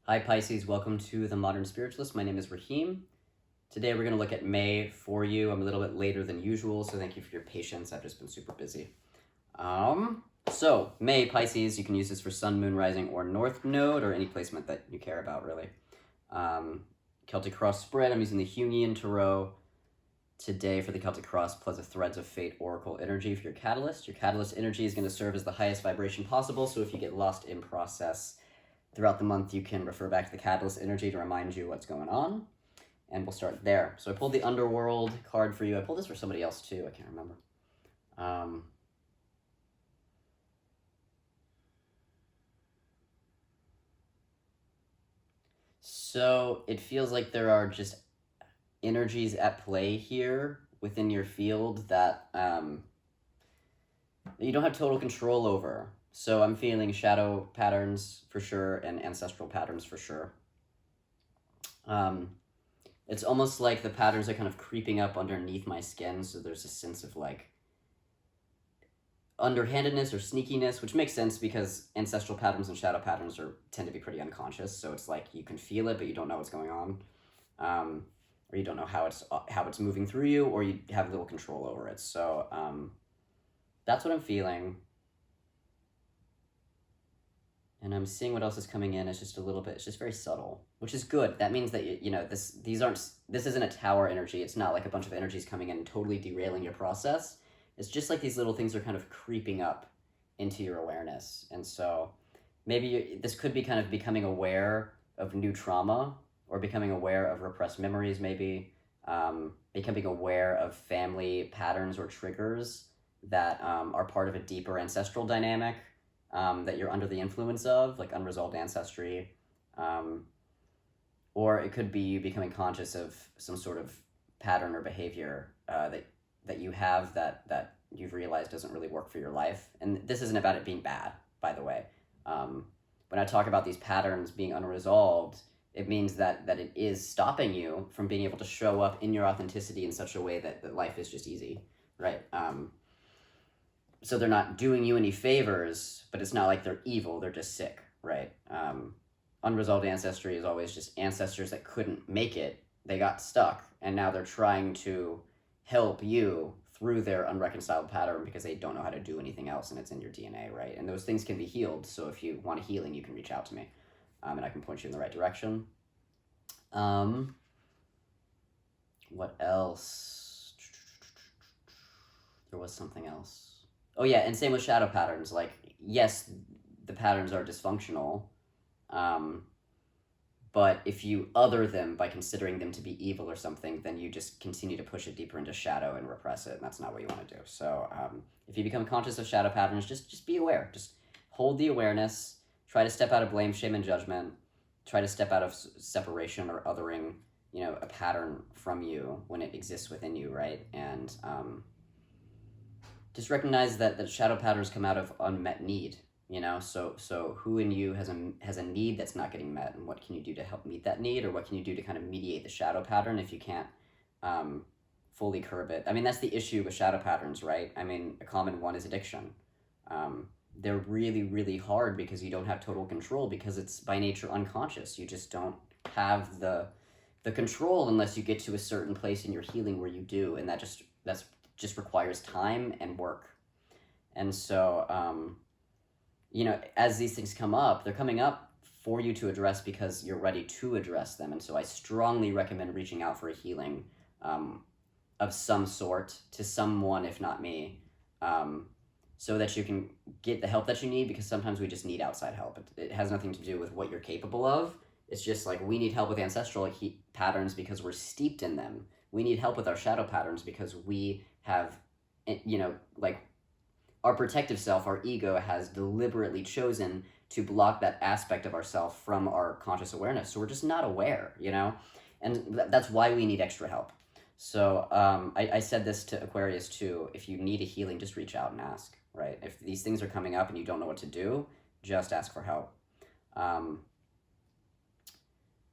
Hi Pisces, welcome to The Modern Spiritualist. My name is Raheem. Today we're going to look at May for you. I'm a little bit later than usual, so thank you for your patience. I've just been super busy. So May, Pisces, you can use this for Sun, Moon, Rising, or North Node, or any placement that you care about, really. Celtic Cross spread, I'm using the Jungian Tarot today for the Celtic Cross plus a Threads of Fate Oracle energy for your catalyst. Your catalyst energy is going to serve as the highest vibration possible, so if you get lost in process throughout the month, you can refer back to the catalyst energy to remind you what's going on, and we'll start there. So I pulled the Underworld card for you. I pulled this for somebody else too, I can't remember. So it feels like there are just energies at play here within your field that you don't have total control over. So I'm feeling shadow patterns for sure and ancestral patterns for sure. It's almost like the patterns are kind of creeping up underneath my skin, so there's a sense of like underhandedness or sneakiness, which makes sense because ancestral patterns and shadow patterns tend to be pretty unconscious. So it's like you can feel it, but you don't know what's going on, or you don't know how it's moving through you, or you have little control over it. So that's what I'm feeling. And I'm seeing what else is coming in. It's just a little bit, it's just very subtle, which is good. That means that, this isn't a tower energy. It's not like a bunch of energies coming in and totally derailing your process. It's just like these little things are kind of creeping up into your awareness. And so maybe this could be kind of becoming aware of new trauma, or becoming aware of repressed memories, maybe becoming aware of family patterns or triggers that are part of a deeper ancestral dynamic that you're under the influence of, like unresolved ancestry. Or it could be you becoming conscious of some sort of pattern or behavior that you have that you've realized doesn't really work for your life. And this isn't about it being bad, by the way. When I talk about these patterns being unresolved, it means that it is stopping you from being able to show up in your authenticity in such a way that life is just easy, right? So they're not doing you any favors, but it's not like they're evil, they're just sick, right? Unresolved ancestry is always just ancestors that couldn't make it, they got stuck, and now they're trying to help you through their unreconciled pattern because they don't know how to do anything else, and it's in your DNA, right? And those things can be healed, so if you want a healing, you can reach out to me, and I can point you in the right direction. What else? There was something else. Oh yeah, and same with shadow patterns. Like, yes, the patterns are dysfunctional, but if you other them by considering them to be evil or something, then you just continue to push it deeper into shadow and repress it, and that's not what you want to do. So if you become conscious of shadow patterns, just be aware. Just hold the awareness. Try to step out of blame, shame, and judgment. Try to step out of separation or othering, a pattern from you when it exists within you, right? And just recognize that shadow patterns come out of unmet need, so who in you has a need that's not getting met, and what can you do to help meet that need, or what can you do to kind of mediate the shadow pattern if you can't fully curb it? I mean, that's the issue with shadow patterns, right? I mean, a common one is addiction. They're really, really hard because you don't have total control, because it's by nature unconscious. You just don't have the control unless you get to a certain place in your healing where you do, and that's just requires time and work. And so, as these things come up, they're coming up for you to address because you're ready to address them. And so I strongly recommend reaching out for a healing of some sort to someone, if not me, so that you can get the help that you need, because sometimes we just need outside help. It has nothing to do with what you're capable of. It's just like we need help with ancestral patterns because we're steeped in them. We need help with our shadow patterns because we have, like our protective self, our ego, has deliberately chosen to block that aspect of ourself from our conscious awareness. So we're just not aware, and that's why we need extra help. So I said this to Aquarius too. If you need a healing, just reach out and ask, right? If these things are coming up and you don't know what to do, just ask for help.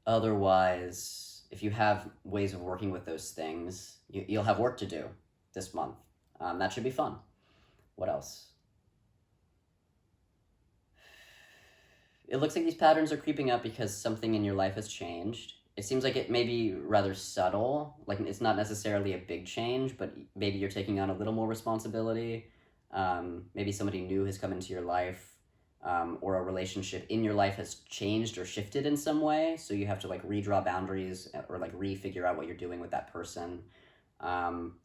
Otherwise, if you have ways of working with those things, you'll have work to do this month. That should be fun. What else? It looks like these patterns are creeping up because something in your life has changed. It seems like it may be rather subtle, like it's not necessarily a big change, but maybe you're taking on a little more responsibility. Maybe somebody new has come into your life, or a relationship in your life has changed or shifted in some way. So you have to like redraw boundaries or like refigure out what you're doing with that person. Um,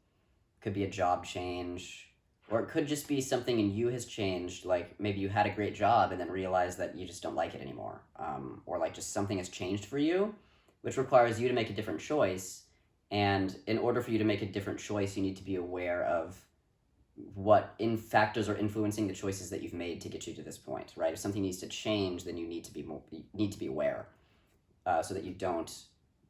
could be a job change, or it could just be something in you has changed. Like maybe you had a great job and then realized that you just don't like it anymore, or like just something has changed for you, which requires you to make a different choice. And in order for you to make a different choice, you need to be aware of what in factors are influencing the choices that you've made to get you to this point, right? If something needs to change, then you need to be more, you need to be aware, so that you don't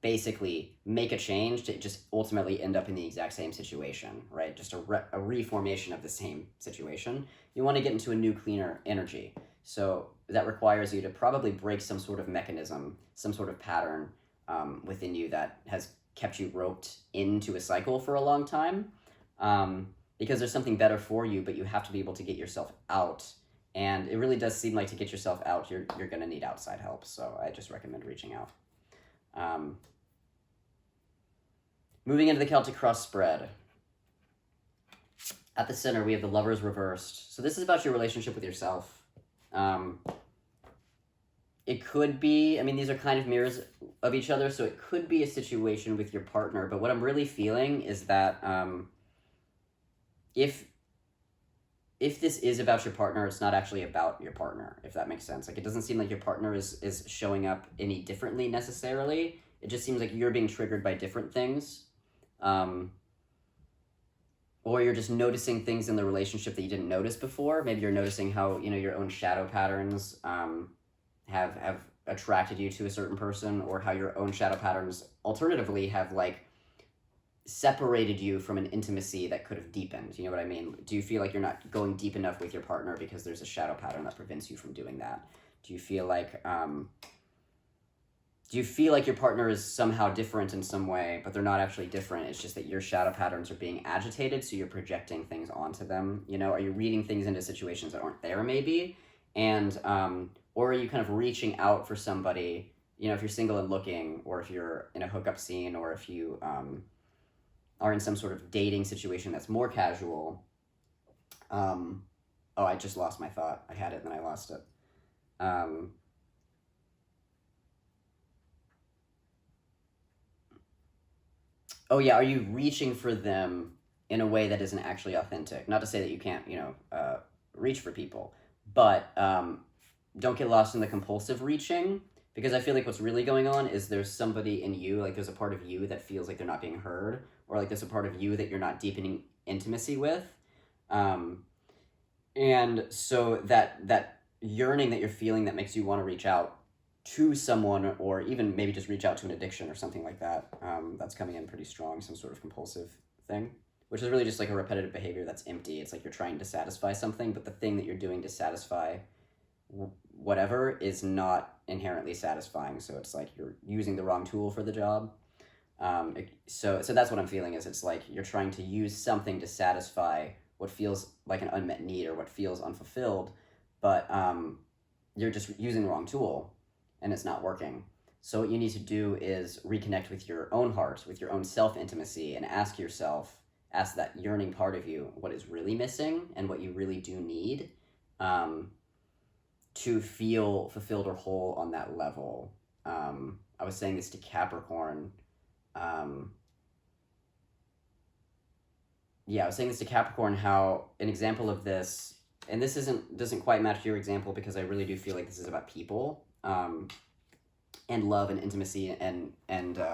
basically make a change to just ultimately end up in the exact same situation, right? Just a reformation of the same situation. You want to get into a new, cleaner energy. So that requires you to probably break some sort of mechanism, some sort of pattern within you that has kept you roped into a cycle for a long time. Because there's something better for you, but you have to be able to get yourself out. And it really does seem like to get yourself out, you're going to need outside help. So I just recommend reaching out. Moving into the Celtic cross spread. At the center, we have the Lovers reversed. So this is about your relationship with yourself. It could be, I mean, these are kind of mirrors of each other, so it could be a situation with your partner. But what I'm really feeling is that if this is about your partner, it's not actually about your partner, if that makes sense. Like, it doesn't seem like your partner is showing up any differently necessarily. It just seems like you're being triggered by different things. Or you're just noticing things in the relationship that you didn't notice before. Maybe you're noticing how, your own shadow patterns have attracted you to a certain person, or how your own shadow patterns alternatively have like separated you from an intimacy that could have deepened. You know what I mean? Do you feel like you're not going deep enough with your partner because there's a shadow pattern that prevents you from doing that? Do you feel like your partner is somehow different in some way, but they're not actually different? It's just that your shadow patterns are being agitated, so you're projecting things onto them. Are you reading things into situations that aren't there maybe? And or are you kind of reaching out for somebody, if you're single and looking, or if you're in a hookup scene, or if you are in some sort of dating situation that's more casual. Oh, I just lost my thought. I had it and then I lost it. Oh yeah, are you reaching for them in a way that isn't actually authentic? Not to say that you can't, reach for people, but don't get lost in the compulsive reaching, because I feel like what's really going on is there's somebody in you, like there's a part of you that feels like they're not being heard, or like there's a part of you that you're not deepening intimacy with. And so that yearning that you're feeling that makes you want to reach out to someone, or even maybe just reach out to an addiction or something like that, that's coming in pretty strong, some sort of compulsive thing, which is really just like a repetitive behavior that's empty. It's like you're trying to satisfy something, but the thing that you're doing to satisfy whatever is not inherently satisfying. So it's like you're using the wrong tool for the job. So that's what I'm feeling, is it's like you're trying to use something to satisfy what feels like an unmet need or what feels unfulfilled, but you're just using the wrong tool and it's not working. So what you need to do is reconnect with your own heart, with your own self-intimacy, and ask that yearning part of you what is really missing and what you really do need to feel fulfilled or whole on that level. I was saying this to Capricorn. I was saying this to Capricorn, how an example of this, and this doesn't quite match your example, because I really do feel like this is about people, and love and intimacy and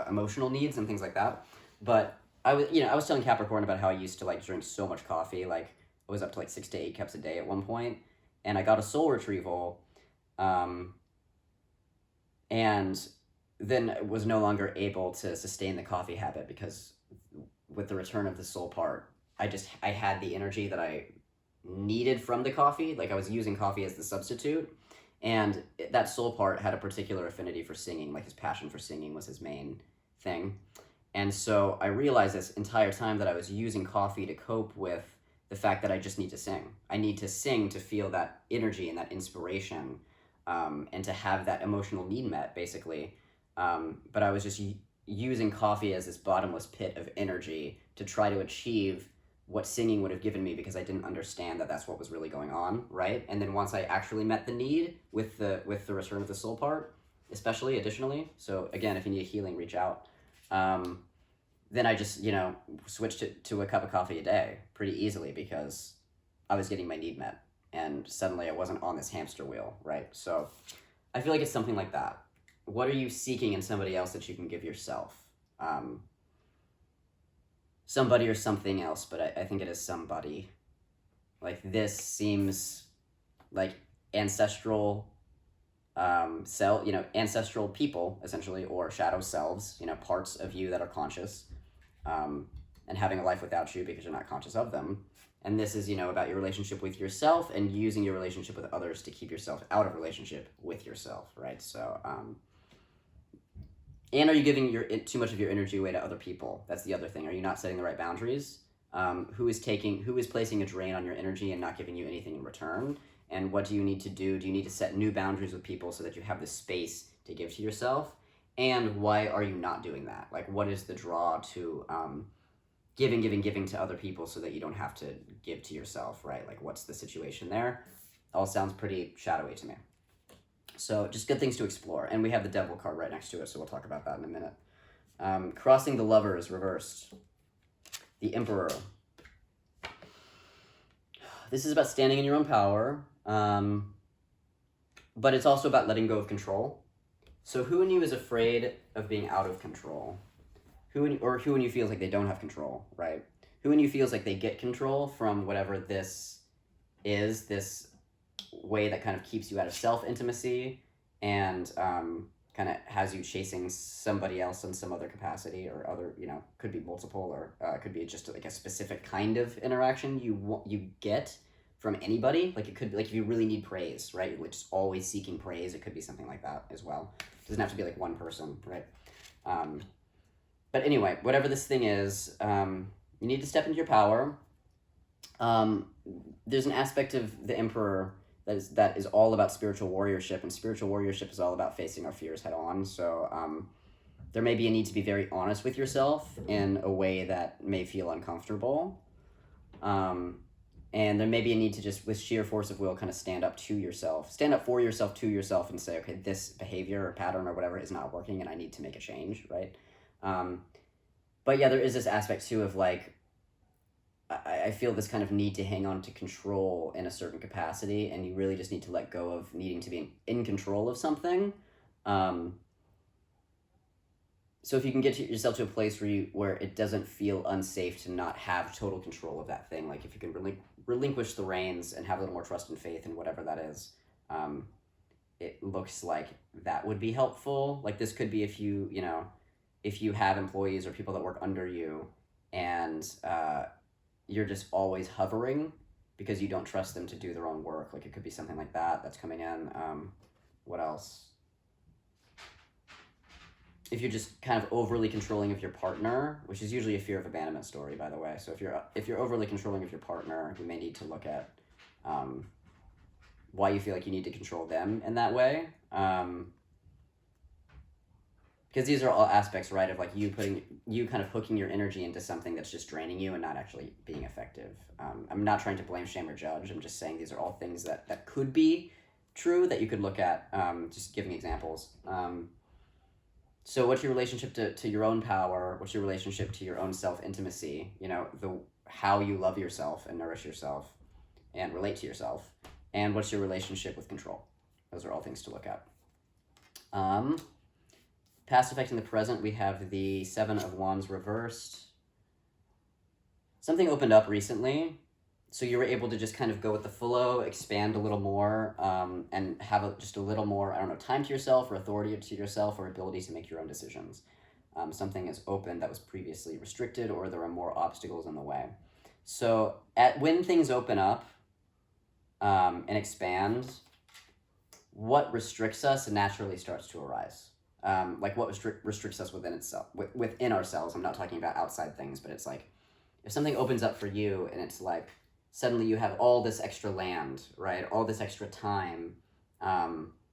emotional needs and things like that. But I was telling Capricorn about how I used to like drink so much coffee, like I was up to like 6 to 8 cups a day at one point, and I got a soul retrieval, and then was no longer able to sustain the coffee habit, because with the return of the soul part, I had the energy that I needed from the coffee. Like I was using coffee as the substitute, and that soul part had a particular affinity for singing. Like his passion for singing was his main thing. And so I realized this entire time that I was using coffee to cope with the fact that I just need to sing. I need to sing to feel that energy and that inspiration. and to have that emotional need met, basically. But I was just using coffee as this bottomless pit of energy to try to achieve what singing would have given me, because I didn't understand that that's what was really going on, right? And then once I actually met the need with the return of the soul part, especially additionally. So again, if you need a healing, reach out. Then I just, switched it to a cup of coffee a day pretty easily, because I was getting my need met, and suddenly I wasn't on this hamster wheel, right? So I feel like it's something like that. What are you seeking in somebody else that you can give yourself? Somebody or something else, but I think it is somebody. Like, this seems like ancestral ancestral people, essentially, or shadow selves, parts of you that are conscious, and having a life without you because you're not conscious of them. And this is, about your relationship with yourself and using your relationship with others to keep yourself out of relationship with yourself, right? So, and are you giving too much of your energy away to other people? That's the other thing. Are you not setting the right boundaries? Who is placing a drain on your energy and not giving you anything in return? And what do you need to do? Do you need to set new boundaries with people so that you have the space to give to yourself? And why are you not doing that? Like, what is the draw to giving to other people so that you don't have to give to yourself, right? Like, what's the situation there? All sounds pretty shadowy to me. So just good things to explore. And we have the Devil card right next to it, so we'll talk about that in a minute. Crossing the Lovers, reversed. The Emperor. This is about standing in your own power, but it's also about letting go of control. So who in you is afraid of being out of control? Who in you feels like they don't have control, right? Who in you feels like they get control from whatever this is, this way that kind of keeps you out of self-intimacy and kind of has you chasing somebody else in some other capacity, or other, could be multiple, or could be just like a specific kind of interaction you get from anybody. Like, it could be like if you really need praise, right? Like, just always seeking praise. It could be something like that as well. It doesn't have to be like one person, right? But anyway, whatever this thing is, you need to step into your power. There's an aspect of the Emperor that is all about spiritual warriorship, and spiritual warriorship is all about facing our fears head on. So there may be a need to be very honest with yourself in a way that may feel uncomfortable. And there may be a need to just, with sheer force of will, kind of stand up for yourself to yourself, and say, okay, this behavior or pattern or whatever is not working, and I need to make a change, right? But yeah, there is this aspect too of like, I feel this kind of need to hang on to control in a certain capacity, and you really just need to let go of needing to be in control of something. So if you can get yourself to a place where it doesn't feel unsafe to not have total control of that thing, like if you can relinquish the reins and have a little more trust and faith in whatever that is, it looks like that would be helpful. Like, this could be if you have employees or people that work under you, and you're just always hovering because you don't trust them to do their own work. Like, it could be something like that that's coming in. What else? If you're just kind of overly controlling of your partner, which is usually a fear of abandonment story, by the way. So if you're overly controlling of your partner, you may need to look at why you feel like you need to control them in that way. Because these are all aspects, right, of like you kind of hooking your energy into something that's just draining you and not actually being effective. I'm not trying to blame, shame, or judge. I'm just saying these are all things that could be true that you could look at, just giving examples. So what's your relationship to your own power? What's your relationship to your own self-intimacy? How you love yourself and nourish yourself and relate to yourself. And what's your relationship with control? Those are all things to look at. Past effect in the present, we have the Seven of Wands reversed. Something opened up recently, so you were able to just kind of go with the flow, expand a little more, and have just a little more, time to yourself, or authority to yourself, or ability to make your own decisions. Something is open that was previously restricted, or there are more obstacles in the way. So when things open up and expand, what restricts us naturally starts to arise. Like what restricts us within ourselves. I'm not talking about outside things, but it's like, if something opens up for you and it's like, suddenly you have all this extra land, right? All this extra time,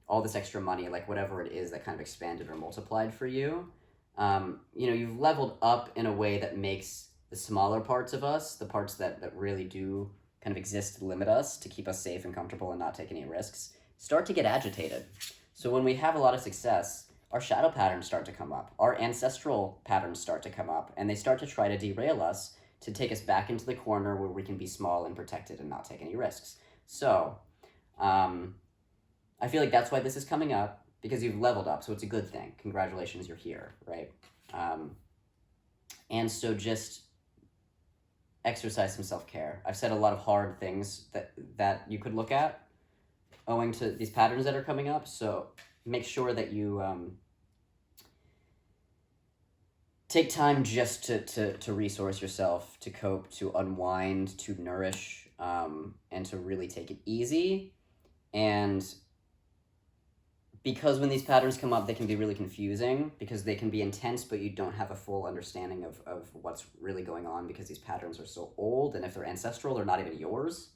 all this extra money, like whatever it is that kind of expanded or multiplied for you, you've leveled up in a way that makes the smaller parts of us, the parts that really do kind of exist to limit us, to keep us safe and comfortable and not take any risks, start to get agitated. So when we have a lot of success, our shadow patterns start to come up, our ancestral patterns start to come up, and they start to try to derail us, to take us back into the corner where we can be small and protected and not take any risks. So I feel like that's why this is coming up, because you've leveled up, so it's a good thing. Congratulations, you're here, right? And so just exercise some self-care. I've said a lot of hard things that you could look at owing to these patterns that are coming up, so make sure that you take time just to resource yourself, to cope, to unwind, to nourish, and to really take it easy. And because when these patterns come up, they can be really confusing, because they can be intense, but you don't have a full understanding of what's really going on, because these patterns are so old, and if they're ancestral, they're not even yours,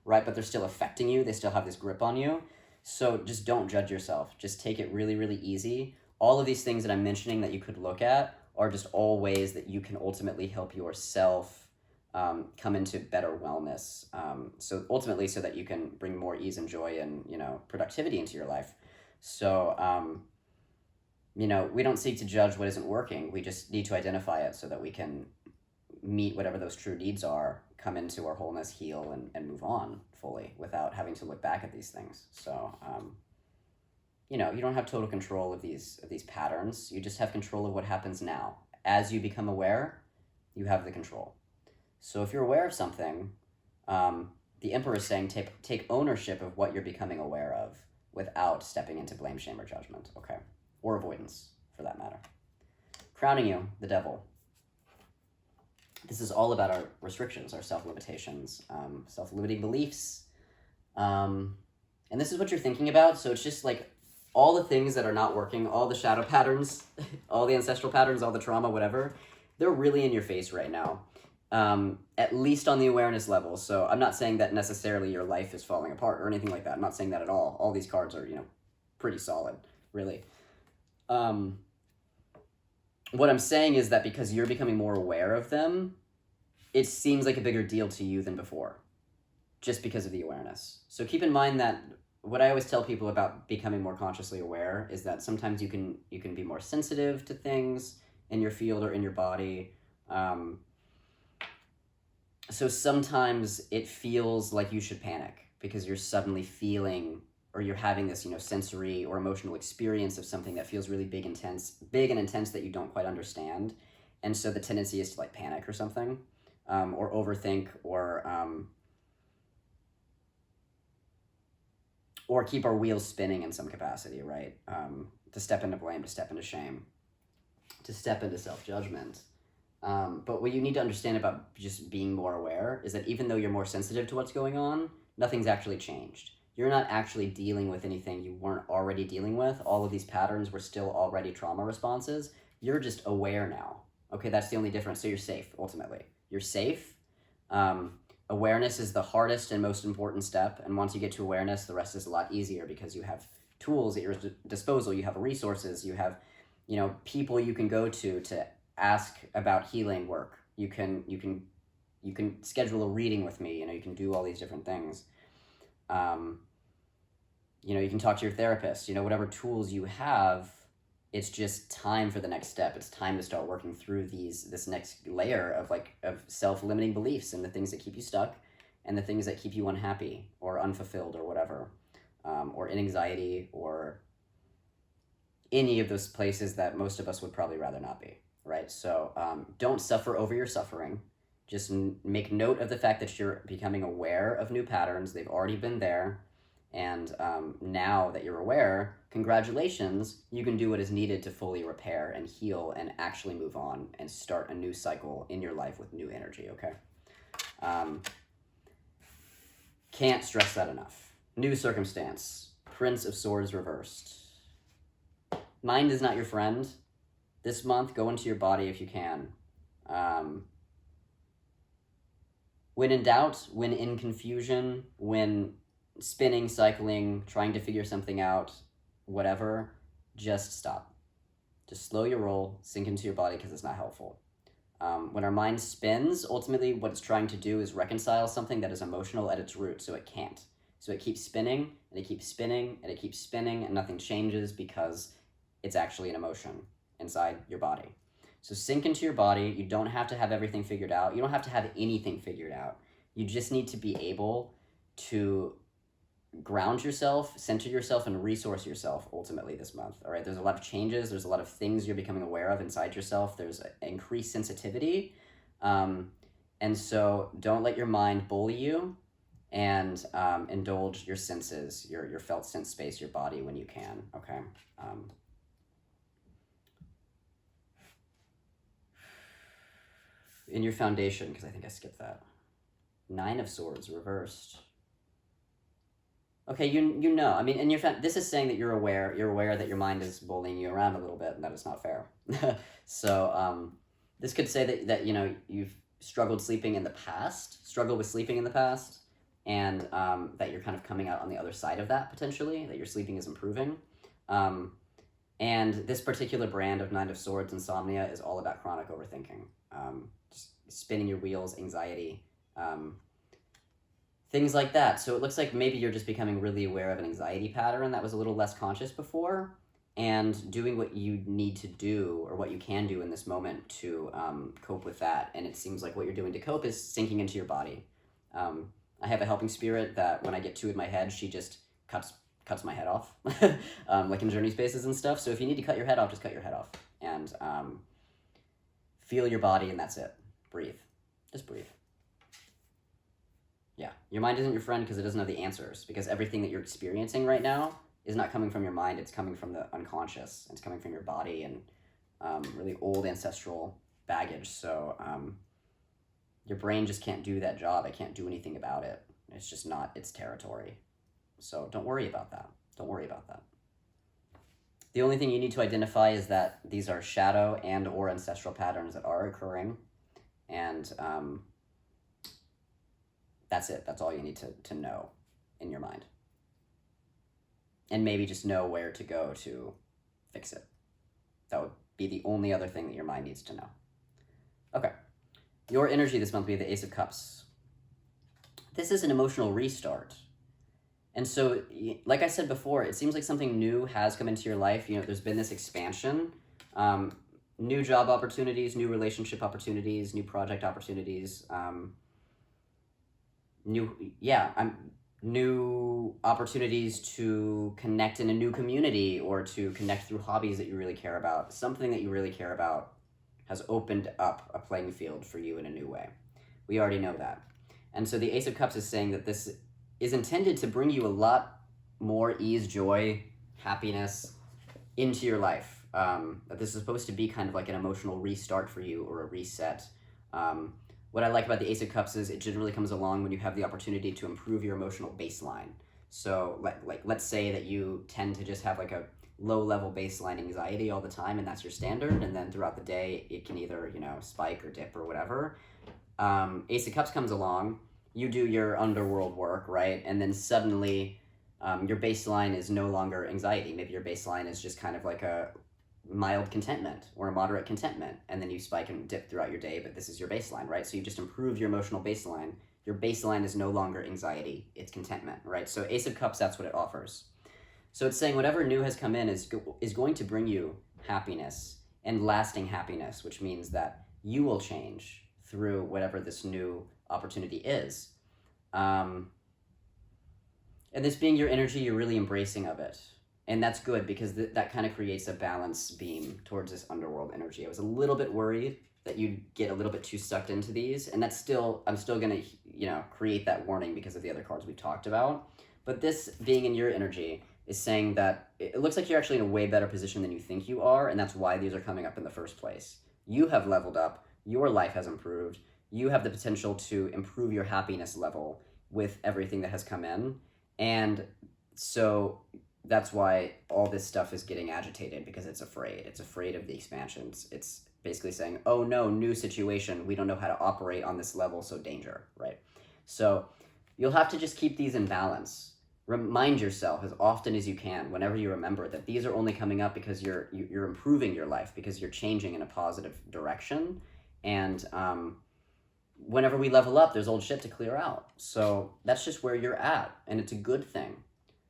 right? But they're still affecting you. They still have this grip on you. So just don't judge yourself. Just take it really, really easy. All of these things that I'm mentioning that you could look at are just all ways that you can ultimately help yourself come into better wellness. So ultimately, so that you can bring more ease and joy and, productivity into your life. So, we don't seek to judge what isn't working. We just need to identify it so that we can meet whatever those true needs are, come into our wholeness, heal, and move on fully without having to look back at these things. So, you don't have total control of these patterns. You just have control of what happens now. As you become aware, you have the control. So if you're aware of something, the Emperor is saying take ownership of what you're becoming aware of, without stepping into blame, shame, or judgment, okay? Or avoidance, for that matter. Crowning you, the Devil. This is all about our restrictions, our self-limitations, self-limiting beliefs. And this is what you're thinking about, so it's just like all the things that are not working, all the shadow patterns, all the ancestral patterns, all the trauma, whatever, they're really in your face right now. At least on the awareness level. So I'm not saying that necessarily your life is falling apart or anything like that. I'm not saying that at all. All these cards are, pretty solid, really. What I'm saying is that because you're becoming more aware of them, it seems like a bigger deal to you than before, just because of the awareness. So keep in mind that what I always tell people about becoming more consciously aware is that sometimes you can be more sensitive to things in your field or in your body. So sometimes it feels like you should panic because you're suddenly feeling, or you're having this, sensory or emotional experience of something that feels really big and intense that you don't quite understand. And so the tendency is to panic or something, or overthink, or keep our wheels spinning in some capacity, right? To step into blame, to step into shame, to step into self-judgment. But what you need to understand about just being more aware is that even though you're more sensitive to what's going on, nothing's actually changed. You're not actually dealing with anything you weren't already dealing with. All of these patterns were still already trauma responses. You're just aware now. Okay, that's the only difference. So you're safe, ultimately. You're safe. Awareness is the hardest and most important step. And once you get to awareness, the rest is a lot easier because you have tools at your disposal. You have resources. You have, people you can go to ask about healing work. You can schedule a reading with me. You can do all these different things. You can talk to your therapist. Whatever tools you have, it's just time for the next step. It's time to start working through this next layer of self-limiting beliefs and the things that keep you stuck and the things that keep you unhappy or unfulfilled or whatever, or in anxiety or any of those places that most of us would probably rather not be. Right? So don't suffer over your suffering. Just make note of the fact that you're becoming aware of new patterns. They've already been there. And now that you're aware, congratulations, you can do what is needed to fully repair and heal and actually move on and start a new cycle in your life with new energy, okay? Can't stress that enough. New circumstance. Prince of Swords reversed. Mind is not your friend. This month, go into your body if you can. When in doubt, when in confusion, when spinning, cycling, trying to figure something out, whatever, just stop. Just slow your roll, sink into your body because it's not helpful. When our mind spins, ultimately what it's trying to do is reconcile something that is emotional at its root, so it can't. So it keeps spinning, and it keeps spinning, and it keeps spinning, and nothing changes because it's actually an emotion inside your body. So sink into your body. You don't have to have everything figured out. You don't have to have anything figured out. You just need to be able to ground yourself, center yourself, and resource yourself ultimately this month. All right, there's a lot of changes. There's a lot of things you're becoming aware of inside yourself. There's increased sensitivity. And so don't let your mind bully you, and indulge your senses, your felt sense space, your body when you can, okay? In your foundation, because I think I skipped that. 9 of Swords reversed. Okay, you know, I mean, this is saying that you're aware that your mind is bullying you around a little bit, and that is not fair. So this could say that you know, you've struggled with sleeping in the past, and that you're kind of coming out on the other side of that, potentially, that your sleeping is improving. And this particular brand of 9 of Swords, insomnia, is all about chronic overthinking. Just spinning your wheels, anxiety, things like that. So it looks like maybe you're just becoming really aware of an anxiety pattern that was a little less conscious before, and doing what you need to do, or what you can do in this moment to cope with that. And it seems like what you're doing to cope is sinking into your body. I have a helping spirit that when I get too in my head, she just cuts my head off, like in journey spaces and stuff. So if you need to cut your head off, just cut your head off, and feel your body, and that's it. Breathe. Just breathe. Yeah, your mind isn't your friend because it doesn't have the answers, because everything that you're experiencing right now is not coming from your mind, it's coming from the unconscious, it's coming from your body and really old ancestral baggage. So your brain just can't do that job. It can't do anything about it. It's just not its territory. So don't worry about that. Don't worry about that. The only thing you need to identify is that these are shadow and or ancestral patterns that are occurring, and that's it. That's all you need to know in your mind. And maybe just know where to go to fix it. That would be the only other thing that your mind needs to know. Okay. Your energy this month will be the Ace of Cups. This is an emotional restart. And so, like I said before, it seems like something new has come into your life. You know, there's been this expansion, new job opportunities, new relationship opportunities, new project opportunities, new opportunities to connect in a new community, or to connect through hobbies that you really care about. Something that you really care about has opened up a playing field for you in a new way. We already know that. And so the Ace of Cups is saying that this is intended to bring you a lot more ease, joy, happiness into your life. That this is supposed to be kind of like an emotional restart for you, or a reset. What I like about the Ace of Cups is it generally comes along when you have the opportunity to improve your emotional baseline. So like let's say that you tend to just have like a low-level baseline anxiety all the time, and that's your standard, and then throughout the day it can either, you know, spike or dip or whatever. Ace of Cups comes along, you do your underworld work, right? And then suddenly your baseline is no longer anxiety. Maybe your baseline is just kind of like a mild contentment or a moderate contentment, and then you spike and dip throughout your day, but this is your baseline, right? So you just improve your emotional baseline. Your baseline is no longer anxiety, it's contentment, right? So Ace of Cups, that's what it offers. So it's saying whatever new has come in is going to bring you happiness, and lasting happiness, which means that you will change through whatever this new opportunity is. And this being your energy, you're really embracing of it. And that's good, because that kind of creates a balance beam towards this underworld energy. I was a little bit worried that you'd get a little bit too sucked into these, and I'm still going to, you know, create that warning because of the other cards we talked about. But this being in your energy is saying that it looks like you're actually in a way better position than you think you are, and that's why these are coming up in the first place. You have leveled up, your life has improved, you have the potential to improve your happiness level with everything that has come in, and so that's why all this stuff is getting agitated, because it's afraid. It's afraid of the expansions. It's basically saying, oh no, new situation, we don't know how to operate on this level, so danger, right? So you'll have to just keep these in balance. remind yourself as often as you can, whenever you remember, that these are only coming up because you're improving your life, because you're changing in a positive direction. And whenever we level up, there's old shit to clear out. So that's just where you're at, and it's a good thing,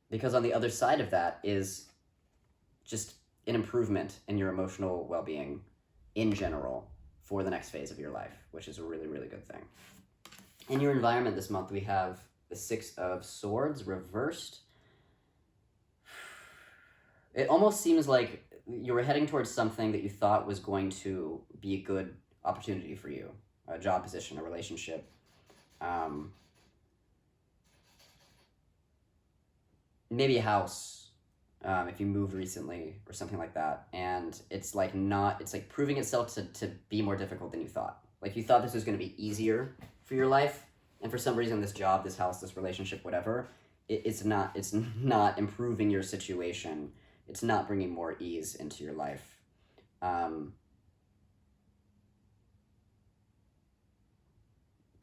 because on the other side of that is just an improvement in your emotional well-being in general for the next phase of your life, which is a really, really good thing. In your environment this month, we have the Six of Swords reversed. It almost seems like you were heading towards something that you thought was going to be a good opportunity for you, a job position, a relationship. Maybe a house, if you moved recently or something like that. And it's like proving itself to be more difficult than you thought. Like you thought this was going to be easier for your life, and for some reason this job, this house, this relationship, whatever, it's not improving your situation. It's not bringing more ease into your life. But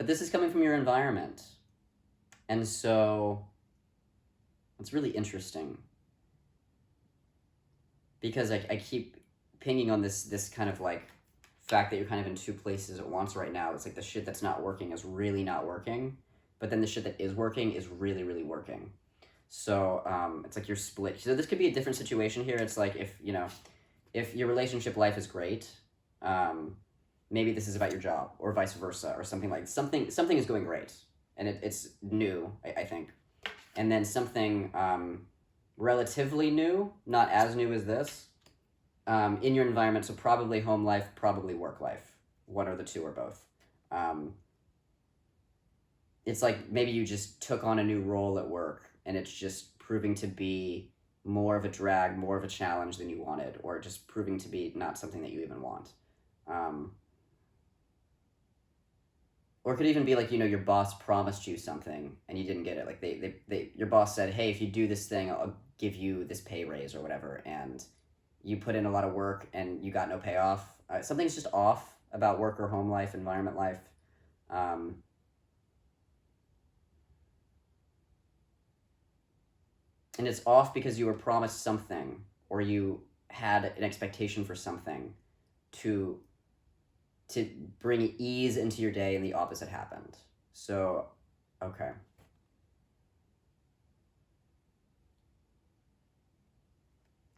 this is coming from your environment, and so it's really interesting, because I keep pinging on this kind of like fact that you're kind of in two places at once right now. It's like the shit that's not working is really not working, but then the shit that is working is really, really working. So it's like you're split. So this could be a different situation here. It's like if your relationship life is great, maybe this is about your job, or vice versa, or something is going great, and it's new, I think. And then something relatively new, not as new as this, in your environment. So probably home life, probably work life, one or the two or both. It's like maybe you just took on a new role at work, and it's just proving to be more of a drag, more of a challenge than you wanted, or just proving to be not something that you even want. Or it could even be like, your boss promised you something and you didn't get it. Like your boss said, hey, if you do this thing, I'll give you this pay raise or whatever. And you put in a lot of work and you got no payoff. Something's just off about work or home life, environment life. And it's off because you were promised something, or you had an expectation for something to bring ease into your day, and the opposite happened. So, okay.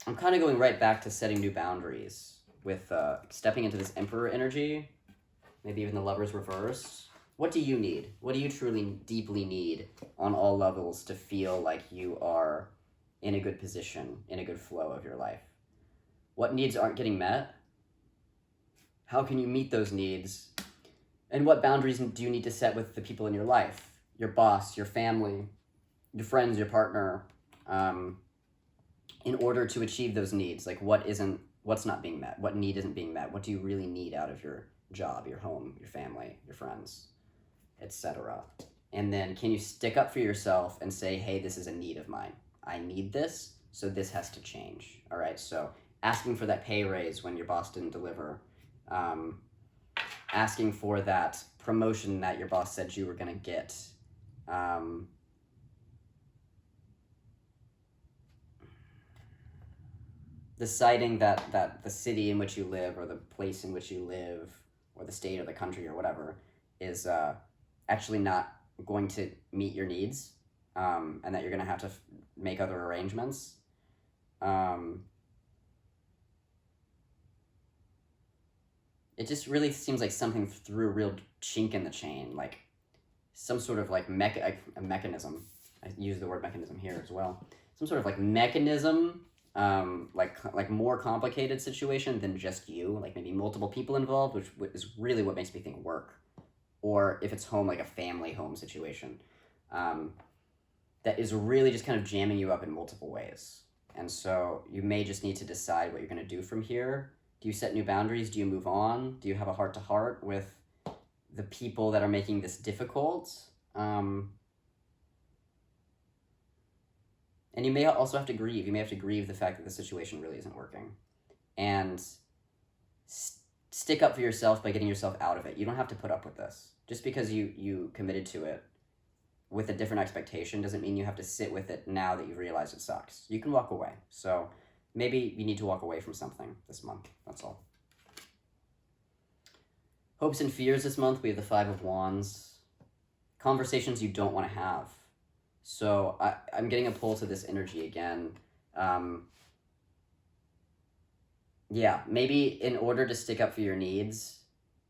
I'm kind of going right back to setting new boundaries with stepping into this Emperor energy, maybe even the Lover's reversed. What do you need? What do you truly, deeply need on all levels to feel like you are in a good position, in a good flow of your life? What needs aren't getting met? How can you meet those needs? And what boundaries do you need to set with the people in your life? Your boss, your family, your friends, your partner, in order to achieve those needs. Like what's not being met? What need isn't being met? What do you really need out of your job, your home, your family, your friends, etc.? And then can you stick up for yourself and say, hey, this is a need of mine. I need this, so this has to change. All right, so asking for that pay raise when your boss didn't deliver, asking for that promotion that your boss said you were going to get, deciding that the city in which you live, or the place in which you live, or the state or the country or whatever is actually not going to meet your needs, and that you're going to have to make other arrangements. It just really seems like something threw a real chink in the chain, like some sort of like a mechanism. I use the word mechanism here as well. Some sort of like mechanism, like more complicated situation than just you, like maybe multiple people involved, which is really what makes me think work. Or if it's home, like a family home situation, that is really just kind of jamming you up in multiple ways. And so you may just need to decide what you're going to do from here. Do you set new boundaries? Do you move on? Do you have a heart-to-heart with the people that are making this difficult? And you may also have to grieve. You may have to grieve the fact that the situation really isn't working. And stick up for yourself by getting yourself out of it. You don't have to put up with this. Just because you committed to it with a different expectation doesn't mean you have to sit with it now that you've realized it sucks. You can walk away. So maybe you need to walk away from something this month. That's all. Hopes and fears this month, we have the Five of Wands. Conversations you don't want to have. So I'm getting a pull to this energy again. Yeah, maybe in order to stick up for your needs,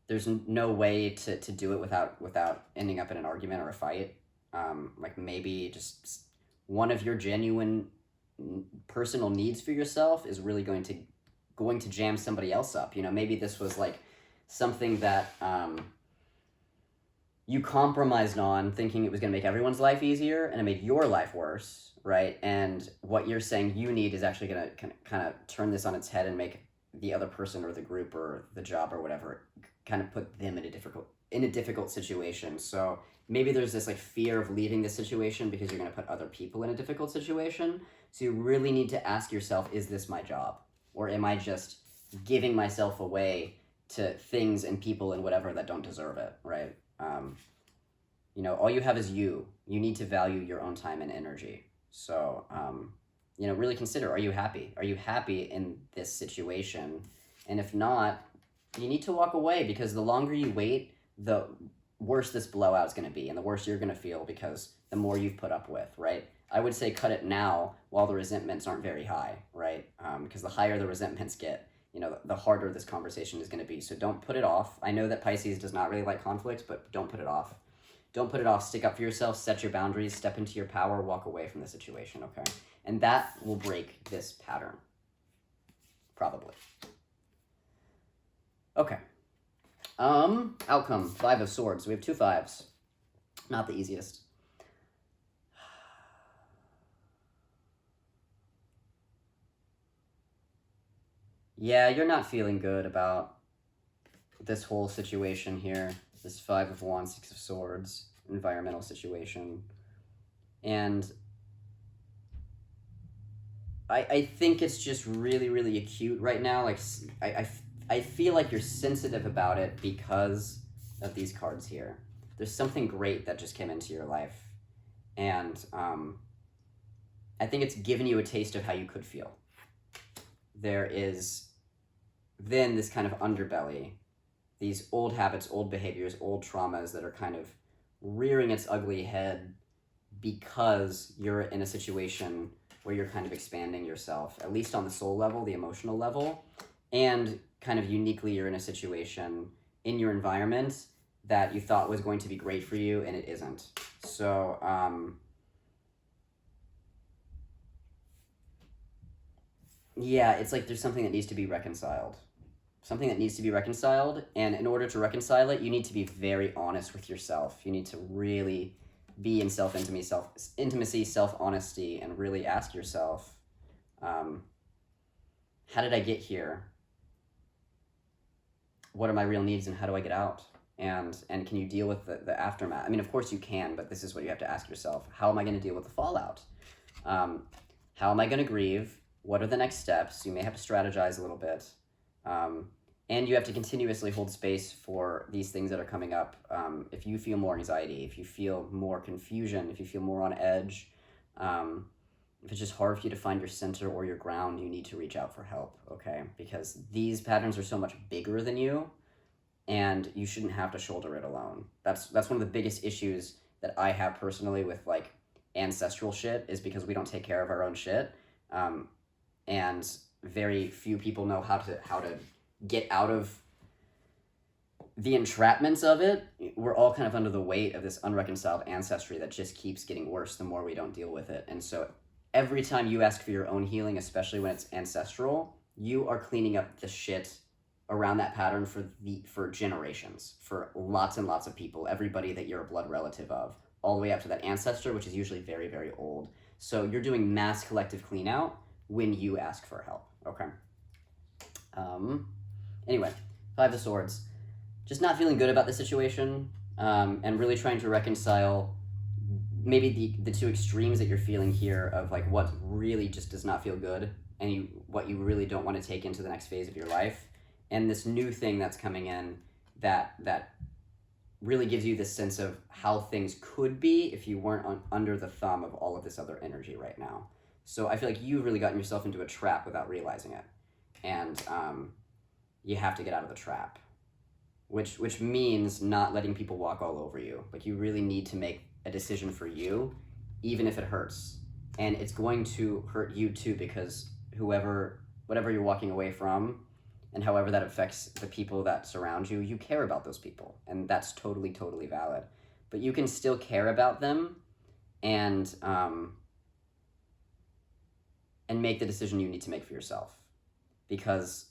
there's no way to do it without ending up in an argument or a fight. Like maybe just one of your genuine personal needs for yourself is really going to jam somebody else up. You know, maybe this was like something that you compromised on thinking it was going to make everyone's life easier, and it made your life worse, right? And what you're saying you need is actually going to kind of turn this on its head and make the other person or the group or the job or whatever kind of put them in a difficult situation. So maybe there's this like fear of leaving this situation because you're going to put other people in a difficult situation. So you really need to ask yourself, is this my job? Or am I just giving myself away to things and people and whatever that don't deserve it, right? You know, all you have is you. You need to value your own time and energy. So, you know, really consider, are you happy? Are you happy in this situation? And if not, you need to walk away, because the longer you wait, the worse this blowout is going to be, and the worse you're going to feel because the more you've put up with, right? I would say cut it now while the resentments aren't very high, right? Because the higher the resentments get, you know, the harder this conversation is going to be. So don't put it off. I know that Pisces does not really like conflict, but don't put it off. Don't put it off. Stick up for yourself, set your boundaries, step into your power, walk away from the situation, okay? And that will break this pattern. Probably. Okay. Outcome, Five of Swords. We have 2 5s. Not the easiest. Yeah, you're not feeling good about this whole situation here. This 5 of Wands, 6 of Swords, environmental situation. And I think it's just really, really acute right now. Like, I feel like you're sensitive about it because of these cards here. There's something great that just came into your life. And I think it's given you a taste of how you could feel. There is then this kind of underbelly, these old habits, old behaviors, old traumas that are kind of rearing its ugly head because you're in a situation where you're kind of expanding yourself, at least on the soul level, the emotional level, and kind of uniquely you're in a situation in your environment that you thought was going to be great for you, and it isn't. So, yeah, it's like there's something that needs to be reconciled. Something that needs to be reconciled, and in order to reconcile it, you need to be very honest with yourself. You need to really be in self-intimacy, self-honesty, and really ask yourself, how did I get here? What are my real needs, and how do I get out? And can you deal with the aftermath? I mean, of course you can, but this is what you have to ask yourself. How am I going to deal with the fallout? How am I going to grieve? What are the next steps? You may have to strategize a little bit. And you have to continuously hold space for these things that are coming up. If you feel more anxiety, if you feel more confusion, if you feel more on edge, if it's just hard for you to find your center or your ground, you need to reach out for help, okay? Because these patterns are so much bigger than you, and you shouldn't have to shoulder it alone. That's one of the biggest issues that I have personally with like ancestral shit, is because we don't take care of our own shit. And very few people know how to get out of the entrapments of it. We're all kind of under the weight of this unreconciled ancestry that just keeps getting worse the more we don't deal with it. And so every time you ask for your own healing, especially when it's ancestral, you are cleaning up the shit around that pattern for generations, for lots and lots of people, everybody that you're a blood relative of, all the way up to that ancestor, which is usually very, very old. So you're doing mass collective clean out when you ask for help, okay? Anyway, Five of Swords. Just not feeling good about the situation, and really trying to reconcile maybe the 2 extremes that you're feeling here of like what really just does not feel good and what you really don't want to take into the next phase of your life, and this new thing that's coming in that really gives you this sense of how things could be if you weren't under the thumb of all of this other energy right now. So I feel like you've really gotten yourself into a trap without realizing it. And you have to get out of the trap, which means not letting people walk all over you. Like, you really need to make a decision for you, even if it hurts. And it's going to hurt you too, because whatever you're walking away from, and however that affects the people that surround you, you care about those people, and that's totally, totally valid. But you can still care about them and make the decision you need to make for yourself, because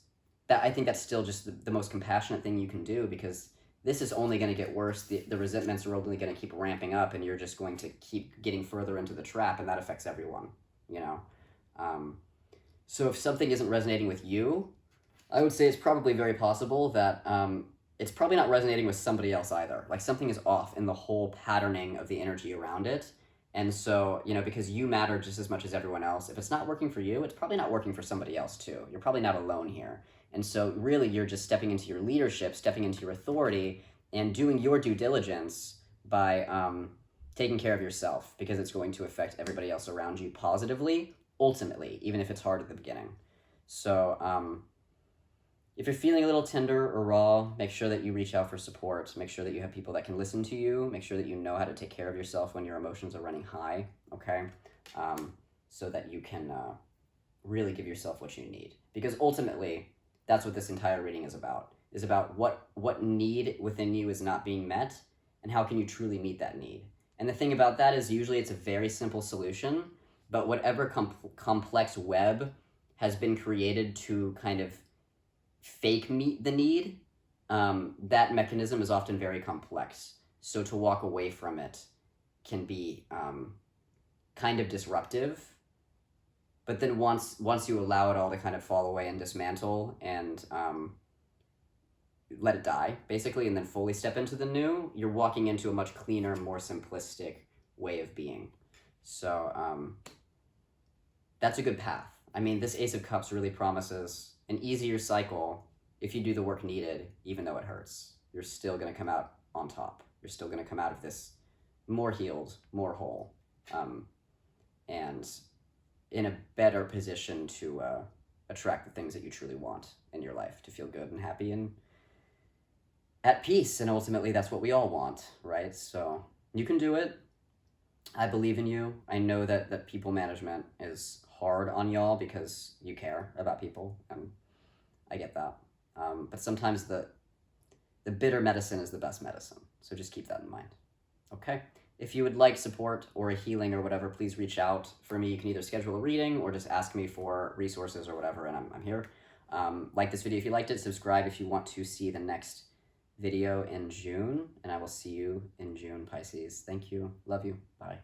I think that's still just the most compassionate thing you can do, because this is only going to get worse. The resentments are only going to keep ramping up, and you're just going to keep getting further into the trap, and that affects everyone, you know? So if something isn't resonating with you, I would say it's probably very possible that it's probably not resonating with somebody else either. Like, something is off in the whole patterning of the energy around it. And so, because you matter just as much as everyone else, if it's not working for you, it's probably not working for somebody else too. You're probably not alone here. And so really, you're just stepping into your leadership, stepping into your authority, and doing your due diligence by taking care of yourself, because it's going to affect everybody else around you positively, ultimately, even if it's hard at the beginning. So if you're feeling a little tender or raw, make sure that you reach out for support. Make sure that you have people that can listen to you. Make sure that you know how to take care of yourself when your emotions are running high, okay? So that you can really give yourself what you need. Because ultimately, that's what this entire reading is about what need within you is not being met, and how can you truly meet that need. And the thing about that is, usually it's a very simple solution, but whatever complex web has been created to kind of fake meet the need, that mechanism is often very complex. So to walk away from it can be kind of disruptive. But then once you allow it all to kind of fall away and dismantle and let it die, basically, and then fully step into the new, you're walking into a much cleaner, more simplistic way of being. So that's a good path. I mean, this Ace of Cups really promises an easier cycle if you do the work needed, even though it hurts. You're still going to come out on top. You're still going to come out of this more healed, more whole, and in a better position to attract the things that you truly want in your life, to feel good and happy and at peace. And ultimately, that's what we all want, right? So you can do it. I believe in you. I know that people management is hard on y'all because you care about people, and I get that. But sometimes the bitter medicine is the best medicine. So just keep that in mind. Okay? If you would like support or a healing or whatever, please reach out for me. You can either schedule a reading or just ask me for resources or whatever, and I'm here. Like this video if you liked it. Subscribe if you want to see the next video in June, and I will see you in June, Pisces. Thank you. Love you. Bye.